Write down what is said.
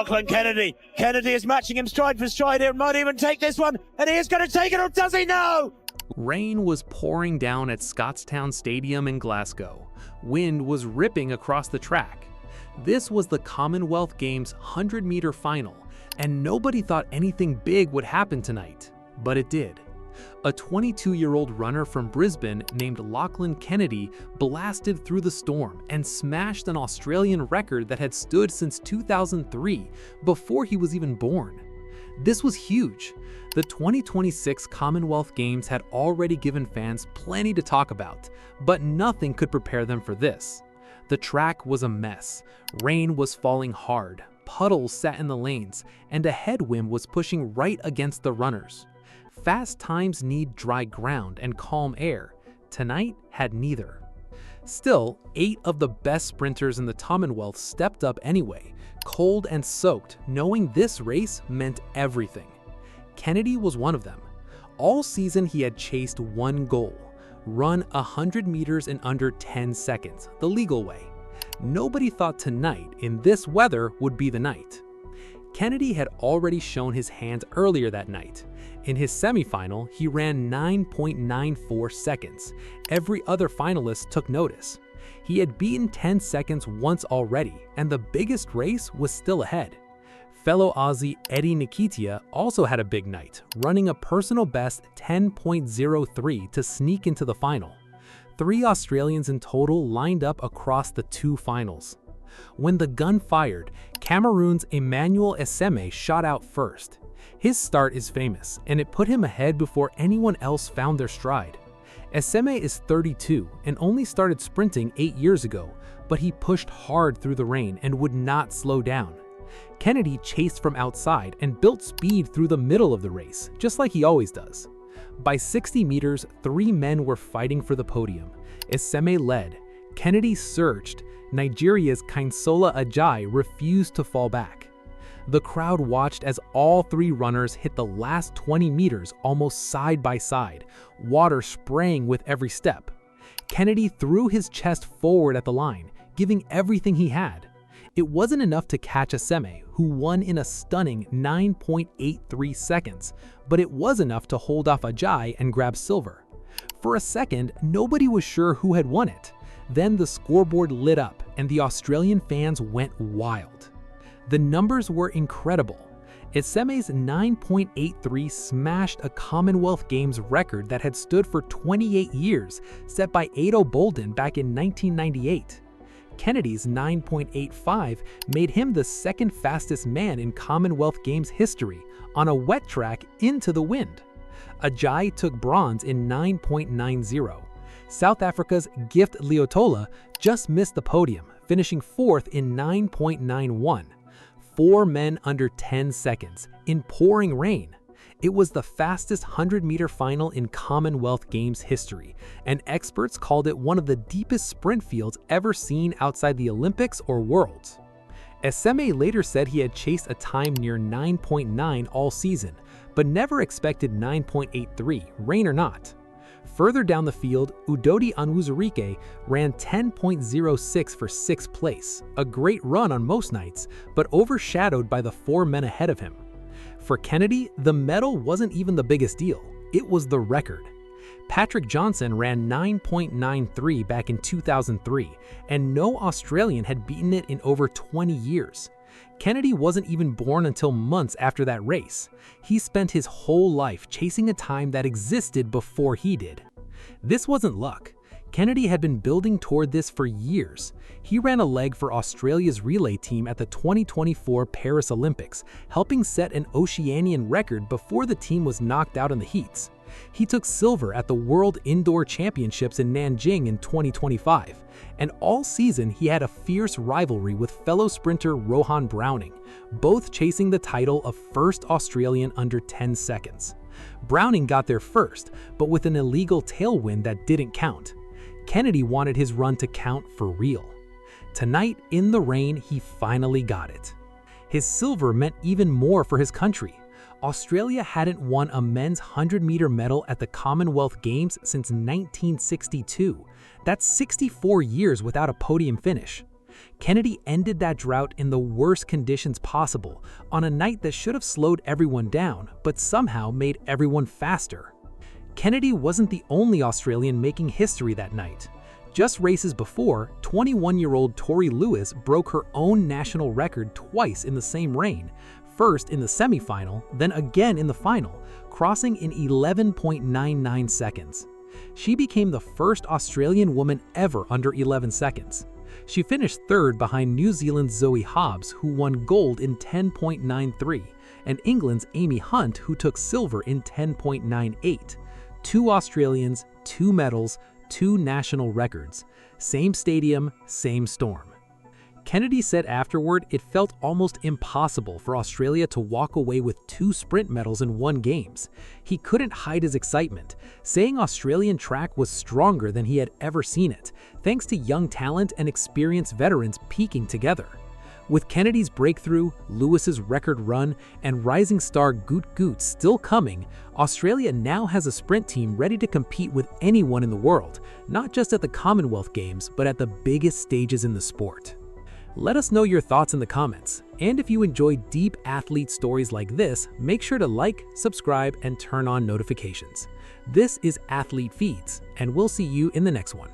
Lachlan Kennedy. Kennedy is matching him stride for stride here. Might even take this one. And he is going to take it, or does he? No! Rain was pouring down at Scottstown Stadium in Glasgow. Wind was ripping across the track. This was the Commonwealth Games 100-meter final, and nobody thought anything big would happen tonight. But it did. A 22-year-old runner from Brisbane named Lachlan Kennedy blasted through the storm and smashed an Australian record that had stood since 2003, before he was even born. This was huge. The 2026 Commonwealth Games had already given fans plenty to talk about, but nothing could prepare them for this. The track was a mess. Rain was falling hard, puddles sat in the lanes, and a headwind was pushing right against the runners. Fast times need dry ground and calm air. Tonight had neither. Still, 8 of the best sprinters in the Commonwealth stepped up anyway, cold and soaked, knowing this race meant everything. Kennedy was one of them. All season he had chased one goal: run 100 meters in under 10 seconds, the legal way. Nobody thought tonight, in this weather, would be the night. Kennedy had already shown his hand earlier that night. In his semifinal, he ran 9.94 seconds. Every other finalist took notice. He had beaten 10 seconds once already, and the biggest race was still ahead. Fellow Aussie Eddie Nketiah also had a big night, running a personal best 10.03 to sneak into the final. 3 Australians in total lined up across the 2 finals. When the gun fired, Cameroon's Emmanuel Esseme shot out first. His start is famous, and it put him ahead before anyone else found their stride. Esseme is 32 and only started sprinting 8 years ago, but he pushed hard through the rain and would not slow down. Kennedy chased from outside and built speed through the middle of the race, just like he always does. By 60 meters, 3 men were fighting for the podium. Esseme led. Kennedy surged. Nigeria's Kainsola Ajayi refused to fall back. The crowd watched as all 3 runners hit the last 20 meters almost side by side, water spraying with every step. Kennedy threw his chest forward at the line, giving everything he had. It wasn't enough to catch Esseme, who won in a stunning 9.83 seconds, but it was enough to hold off Ajayi and grab silver. For a second, nobody was sure who had won it. Then the scoreboard lit up and the Australian fans went wild. The numbers were incredible. Esseme's 9.83 smashed a Commonwealth Games record that had stood for 28 years, set by Ado Bolden back in 1998. Kennedy's 9.85 made him the second fastest man in Commonwealth Games history on a wet track into the wind. Ajayi took bronze in 9.90. South Africa's Gift Leotola just missed the podium, finishing 4th in 9.91. 4 men under 10 seconds, in pouring rain. It was the fastest 100-meter final in Commonwealth Games history, and experts called it one of the deepest sprint fields ever seen outside the Olympics or Worlds. Esseme later said he had chased a time near 9.9 all season, but never expected 9.83, rain or not. Further down the field, Udodi Onwuzurike ran 10.06 for 6th place, a great run on most nights, but overshadowed by the 4 men ahead of him. For Kennedy, the medal wasn't even the biggest deal, it was the record. Patrick Johnson ran 9.93 back in 2003, and no Australian had beaten it in over 20 years. Kennedy wasn't even born until months after that race. He spent his whole life chasing a time that existed before he did. This wasn't luck. Kennedy had been building toward this for years. He ran a leg for Australia's relay team at the 2024 Paris Olympics, helping set an Oceanian record before the team was knocked out in the heats. He took silver at the World Indoor Championships in Nanjing in 2025, and all season he had a fierce rivalry with fellow sprinter Rohan Browning, both chasing the title of first Australian under 10 seconds. Browning got there first, but with an illegal tailwind that didn't count. Kennedy wanted his run to count for real. Tonight, in the rain, he finally got it. His silver meant even more for his country. Australia hadn't won a men's 100-meter medal at the Commonwealth Games since 1962. That's 64 years without a podium finish. Kennedy ended that drought in the worst conditions possible, on a night that should have slowed everyone down, but somehow made everyone faster. Kennedy wasn't the only Australian making history that night. Just races before, 21-year-old Tori Lewis broke her own national record twice in the same rain, first in the semifinal, then again in the final, crossing in 11.99 seconds. She became the first Australian woman ever under 11 seconds. She finished third behind New Zealand's Zoe Hobbs, who won gold in 10.93, and England's Amy Hunt, who took silver in 10.98. 2 Australians, 2 medals, 2 national records. Same stadium, same storm. Kennedy said afterward it felt almost impossible for Australia to walk away with 2 sprint medals in 1 games. He couldn't hide his excitement, saying Australian track was stronger than he had ever seen it, thanks to young talent and experienced veterans peaking together. With Kennedy's breakthrough, Lewis's record run, and rising star Goot Goot still coming, Australia now has a sprint team ready to compete with anyone in the world, not just at the Commonwealth Games, but at the biggest stages in the sport. Let us know your thoughts in the comments, and if you enjoy deep athlete stories like this, make sure to like, subscribe, and turn on notifications. This is Athlete Feeds, and we'll see you in the next one.